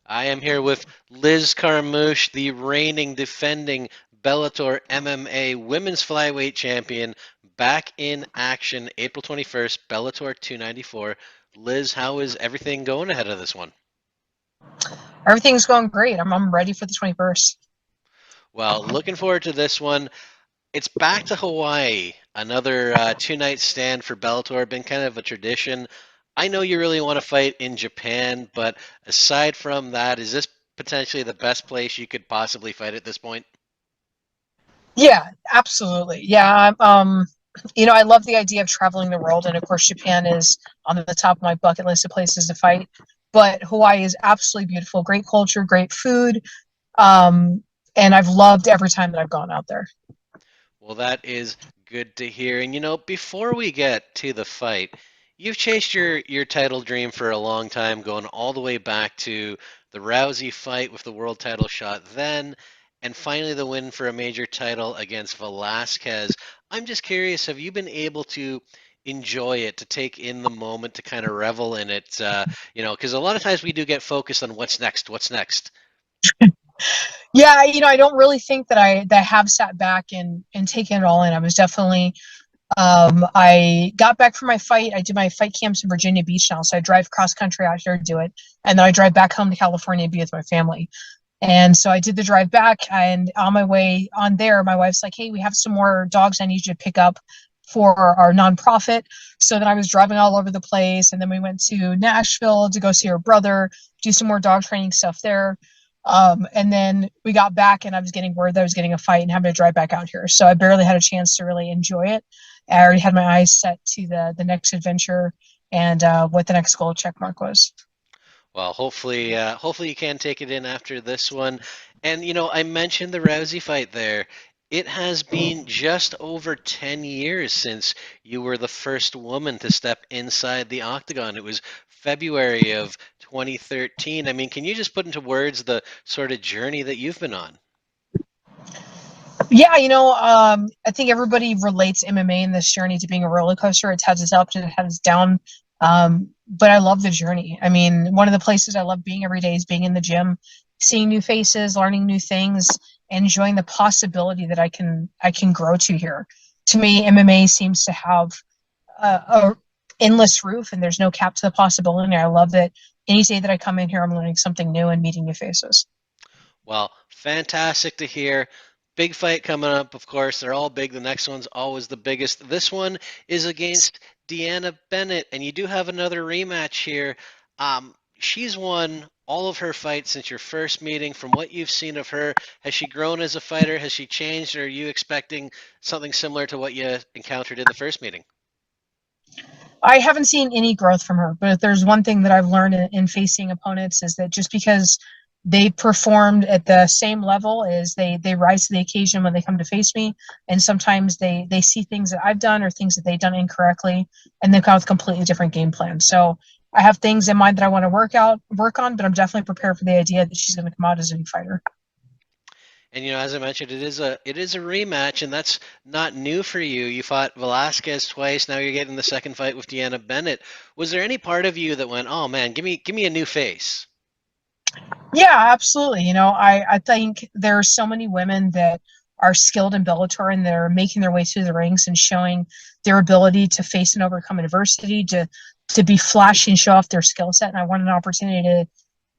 I am here with Liz Carmouche, the reigning, defending Bellator MMA Women's Flyweight Champion, back in action April 21st, Bellator 294. Liz, how is everything going ahead of this one? Everything's going great. I'm ready for the 21st. Well, looking forward to this one. It's back to Hawaii. Another two-night stand for Bellator. Been kind of a tradition. I know you really want to fight in Japan, but aside from that, is this potentially the best place you could possibly fight at this point? Yeah, absolutely. Yeah, I love the idea of traveling the world, and of course, Japan is on the top of my bucket list of places to fight. But Hawaii is absolutely beautiful. Great culture, great food, um, and I've loved every time that I've gone out there. Well, that is good to hear. And before we get to the fight, you've chased your title dream for a long time, going all the way back to the Rousey fight with the world title shot then, and finally the win for a major title against Velasquez. I'm just curious, have you been able to enjoy it, to take in the moment, to kind of revel in it? Because a lot of times we do get focused on what's next, what's next. Yeah, I don't really think that I have sat back and taken it all in. I was definitely I got back from my fight. I do my fight camps in Virginia Beach now, so I drive cross country out here to do it, and then I drive back home to California to be with my family. And so I did the drive back, and on my way on there, my wife's like, "Hey, we have some more dogs I need you to pick up for our nonprofit." So then I was driving all over the place, and then we went to Nashville to go see her brother, do some more dog training stuff there. And then we got back, and I was getting word that I was getting a fight and having to drive back out here. So I barely had a chance to really enjoy it. I already had my eyes set to the next adventure and what the next goal check mark was. Well, hopefully you can take it in after this one. And I mentioned the Rousey fight there. It has been just over 10 years since you were the first woman to step inside the octagon. It was February of 2013. I mean, can you just put into words the sort of journey that you've been on? Yeah, I think everybody relates MMA in this journey to being a roller coaster. It has its ups and it has its down. But I love the journey. I mean, one of the places I love being every day is being in the gym, seeing new faces, learning new things, enjoying the possibility that I can grow to here. To me, MMA seems to have a endless roof, and there's no cap to the possibility. I love that any day that I come in here, I'm learning something new and meeting new faces. Well, fantastic to hear. Big fight coming up, of course. They're all big. The next one's always the biggest. This one is against DeAnna Bennett, and you do have another rematch here. She's won all of her fights since your first meeting. From what you've seen of her, has she grown as a fighter? Has she changed? Or are you expecting something similar to what you encountered in the first meeting? I haven't seen any growth from her, but if there's one thing that I've learned in facing opponents is that just because they performed at the same level is they rise to the occasion when they come to face me, and sometimes they see things that I've done or things that they've done incorrectly, and they come with completely different game plans. So I have things in mind that I want to work on, but I'm definitely prepared for the idea that she's going to come out as a new fighter. And as I mentioned, it is a rematch, and that's not new for you. You fought Velasquez twice. Now you're getting the second fight with Deanna Bennett. Was there any part of you that went, "Oh man, give me a new face"? Yeah, absolutely. I think there are so many women that are skilled in Bellator and they're making their way through the ranks and showing their ability to face and overcome adversity, to be flashy and show off their skill set. And I want an opportunity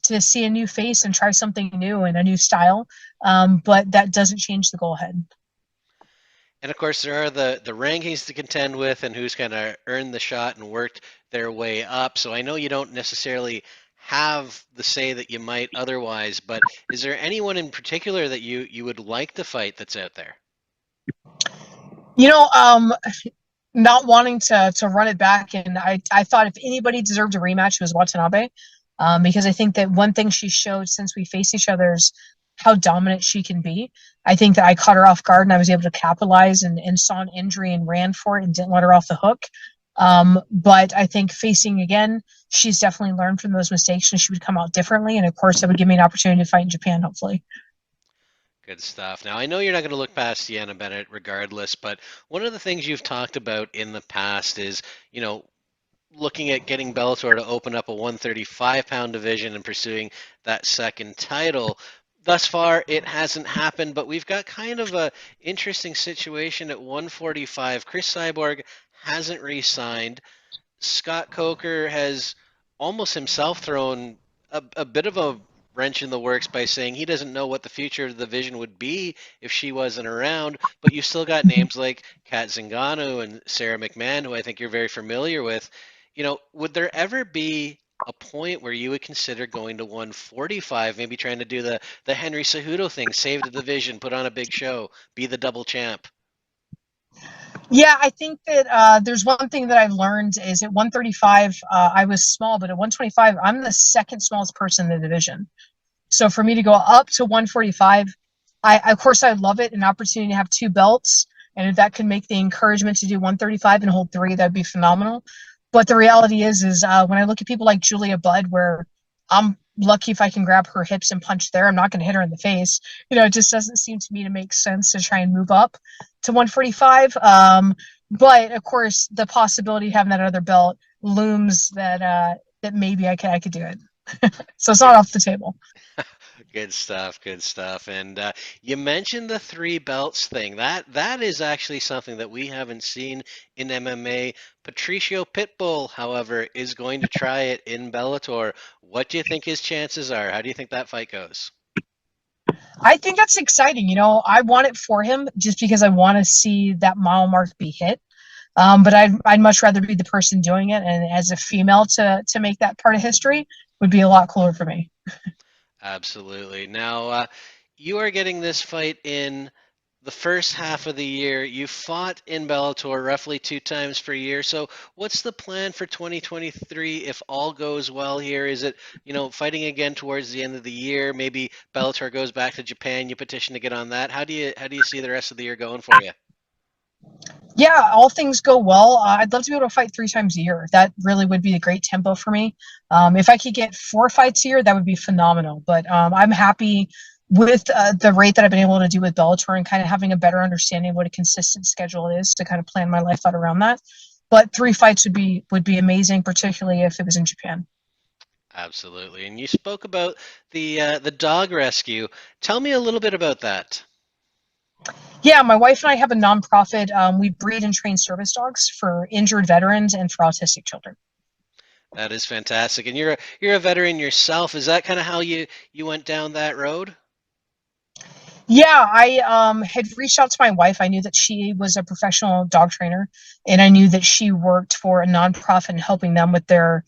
to see a new face and try something new and a new style. But that doesn't change the goal ahead. And of course, there are the rankings to contend with, and who's kind of earned the shot and worked their way up. So I know you don't necessarily have the say that you might otherwise, but is there anyone in particular that you would like to fight that's out there? You know, um, Not wanting to run it back, and I thought if anybody deserved a rematch, it was Watanabe, because I think that one thing she showed since we faced each other is how dominant she can be. I think that I caught her off guard and I was able to capitalize and saw an injury and ran for it and didn't let her off the hook. But I think facing again, she's definitely learned from those mistakes and she would come out differently. And of course, that would give me an opportunity to fight in Japan, hopefully. Good stuff. Now, I know you're not going to look past Deanna Bennett regardless, but one of the things you've talked about in the past is, you know, looking at getting Bellator to open up a 135-pound division and pursuing that second title. Thus far, it hasn't happened, but we've got kind of a interesting situation at 145. Chris Cyborg hasn't re-signed. Scott Coker has almost himself thrown a bit of a wrench in the works by saying he doesn't know what the future of the division would be if she wasn't around. But you still got names like Kat Zingano and Sarah McMahon, who I think you're very familiar with. Would there ever be a point where you would consider going to 145, maybe trying to do the Henry Cejudo thing, save the division, put on a big show, be the double champ? Yeah, I think that there's one thing that I've learned is at 135, I was small, but at 125, I'm the second smallest person in the division. So for me to go up to 145, of course I love it, an opportunity to have two belts, and if that could make the encouragement to do 135 and hold three, that'd be phenomenal. But the reality is when I look at people like Julia Budd, where I'm lucky if I can grab her hips and punch there, I'm not going to hit her in the face. It just doesn't seem to me to make sense to try and move up to 145. But of course, the possibility of having that other belt looms that maybe I could do it. So it's not Good. off the table. Good stuff, good stuff. And you mentioned the three belts thing. That is actually something that we haven't seen in MMA. Patricio Pitbull, however, is going to try it in Bellator. What do you think his chances are? How do you think that fight goes? I think that's exciting. I want it for him just because I want to see that mile mark be hit. But I'd much rather be the person doing it, and as a female to make that part of history would be a lot cooler for me. Absolutely. Now, you are getting this fight in the first half of the year. You fought in Bellator roughly two times per year. So, what's the plan for 2023 if all goes well here? Is it, fighting again towards the end of the year? Maybe Bellator goes back to Japan. You petition to get on that. How do you see the rest of the year going for you? Yeah, all things go well. I'd love to be able to fight three times a year. That really would be a great tempo for me. If I could get four fights a year, that would be phenomenal. But I'm happy with the rate that I've been able to do with Bellator and kind of having a better understanding of what a consistent schedule is to kind of plan my life out around that. But three fights would be amazing, particularly if it was in Japan. Absolutely. And you spoke about the dog rescue. Tell me a little bit about that. Yeah, my wife and I have a nonprofit. We breed and train service dogs for injured veterans and for autistic children. That is fantastic. And you're a veteran yourself. Is that kind of how you went down that road? Yeah, I had reached out to my wife. I knew that she was a professional dog trainer, and I knew that she worked for a nonprofit and helping them with their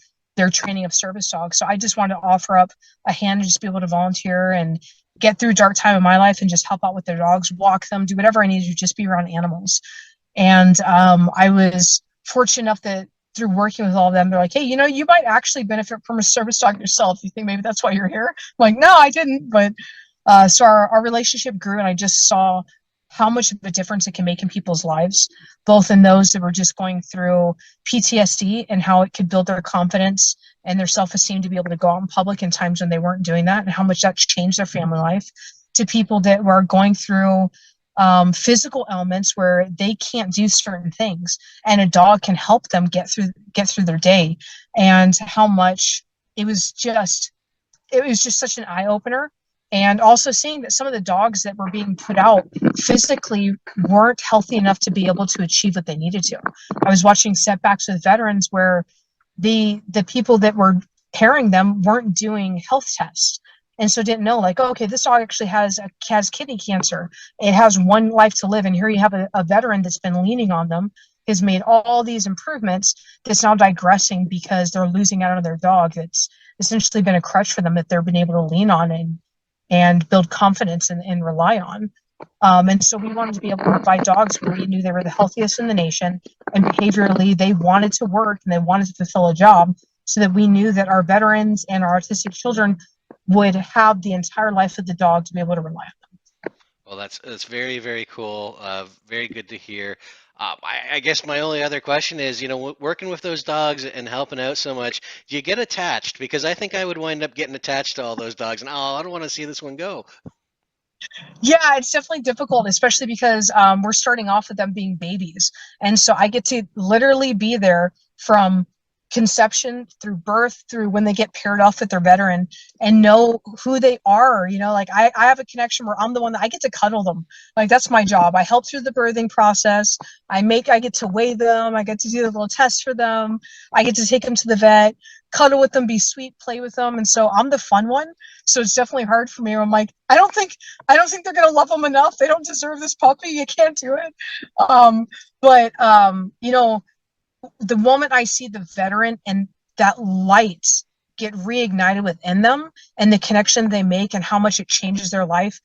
training of service dogs. So I just wanted to offer up a hand and just be able to volunteer and get through a dark time in my life and just help out with their dogs, walk them, do whatever I needed to just be around animals. And I was fortunate enough that through working with all of them, they're like, hey, you might actually benefit from a service dog yourself. You think maybe that's why you're here? I'm like, no, I didn't. But so our relationship grew, and I just saw how much of a difference it can make in people's lives, both in those that were just going through PTSD and how it could build their confidence and their self-esteem to be able to go out in public in times when they weren't doing that, and how much that's changed their family life, to people that were going through physical ailments where they can't do certain things, and a dog can help them get through their day, and how much it was just it was just such an eye opener. And also seeing that some of the dogs that were being put out physically weren't healthy enough to be able to achieve what they needed to. I was watching setbacks with veterans where the people that were pairing them weren't doing health tests, and so didn't know, like, oh, okay, this dog actually has kidney cancer. It has one life to live, and here you have a veteran that's been leaning on them, has made all these improvements, that's now digressing because they're losing out on their dog that's essentially been a crutch for them that they've been able to lean on and build confidence and rely on. And so we wanted to be able to provide dogs where we knew they were the healthiest in the nation, and behaviorally they wanted to work and they wanted to fulfill a job, so that we knew that our veterans and our autistic children would have the entire life of the dog to be able to rely on. Well, that's very, very cool. Very good to hear. I guess my only other question is, working with those dogs and helping out so much, do you get attached? Because I think I would wind up getting attached to all those dogs, and I don't want to see this one go. Yeah, it's definitely difficult, especially because we're starting off with them being babies. And so I get to literally be there from conception through birth through when they get paired off with their veteran and know who they are. Like I have a connection where I'm the one that I get to cuddle them. Like that's my job. I help through the birthing process. I get to weigh them. I get to do the little tests for them. I get to take them to the vet, cuddle with them, be sweet, play with them. And so I'm the fun one. So it's definitely hard for me. I'm like, I don't think they're gonna love them enough. They don't deserve this puppy. You can't do it. But the moment I see the veteran and that light get reignited within them and the connection they make and how much it changes their life,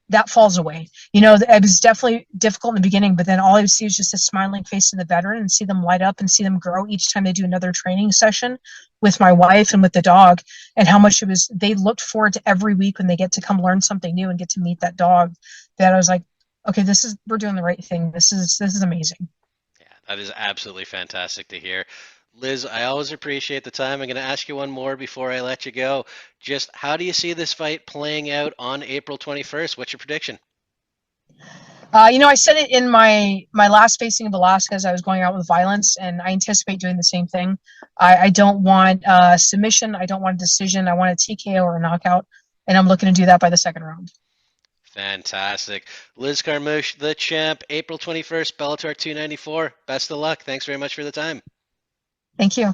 that falls away. It was definitely difficult in the beginning, but then all I would see is just a smiling face of the veteran and see them light up and see them grow each time they do another training session with my wife and with the dog, and how much they looked forward to every week when they get to come learn something new and get to meet that dog. That I was like, okay, we're doing the right thing. This is amazing. Yeah, that is absolutely fantastic to hear. Liz, I always appreciate the time. I'm going to ask you one more before I let you go. Just how do you see this fight playing out on April 21st? What's your prediction? I said it in my last facing of Alaska as I was going out with violence, and I anticipate doing the same thing. I don't want a submission. I don't want a decision. I want a TKO or a knockout, and I'm looking to do that by the second round. Fantastic. Liz Carmouche, the champ, April 21st, Bellator 294. Best of luck. Thanks very much for the time. Thank you.